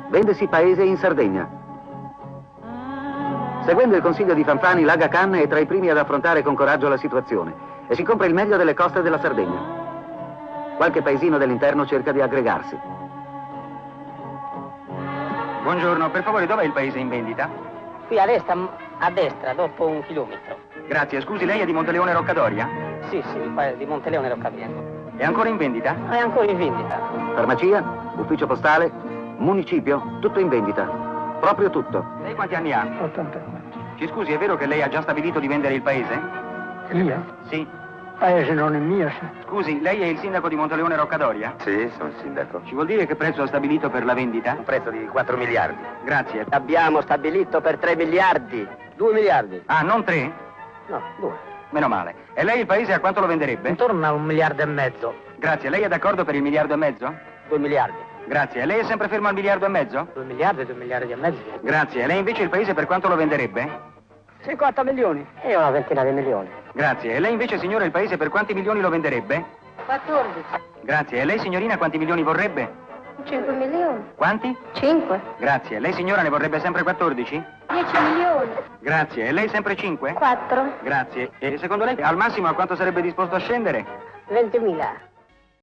Vendesi paese in Sardegna. Seguendo il consiglio di Fanfani, l'Aga Khan è tra i primi ad affrontare con coraggio la situazione e si compra il meglio delle coste della Sardegna. Qualche paesino dell'interno cerca di aggregarsi. Buongiorno, per favore, dov'è il paese in vendita? Qui a destra, dopo 1 chilometro. Grazie, scusi, lei è di Monteleone Roccadoria? Sì, di Monteleone Roccadoria. È ancora in vendita? È ancora in vendita. Farmacia, ufficio postale, municipio, tutto in vendita. Proprio tutto. Lei quanti anni ha? 84. Ci scusi, è vero che lei ha già stabilito di vendere il paese? Io? Sì. Paese non è mio, sì. Scusi, lei è il sindaco di Monteleone Roccadoria? Sì, sono il sindaco. Ci vuol dire che prezzo ha stabilito per la vendita? Un prezzo di 4 miliardi. Grazie. Abbiamo stabilito per 3 miliardi. 2 miliardi. Ah, non 3? No, 2. Meno male. E lei il paese a quanto lo venderebbe? Intorno a 1,5 miliardi. Grazie, lei è d'accordo per il 1,5 miliardi? 2 miliardi. Grazie, e lei è sempre fermo al 1,5 miliardi? 2 miliardi, 2 miliardi e mezzo. Grazie, e lei invece il paese per quanto lo venderebbe? 50 milioni. E una ventina di milioni. Grazie, e lei invece signore il paese per quanti milioni lo venderebbe? 14. Grazie, e lei signorina quanti milioni vorrebbe? 5 milioni. Quanti? 5. Grazie, lei signora ne vorrebbe sempre 14? 10 milioni. Grazie, e lei sempre 5? 4. Grazie, e secondo lei al massimo a quanto sarebbe disposto a scendere? 20.000.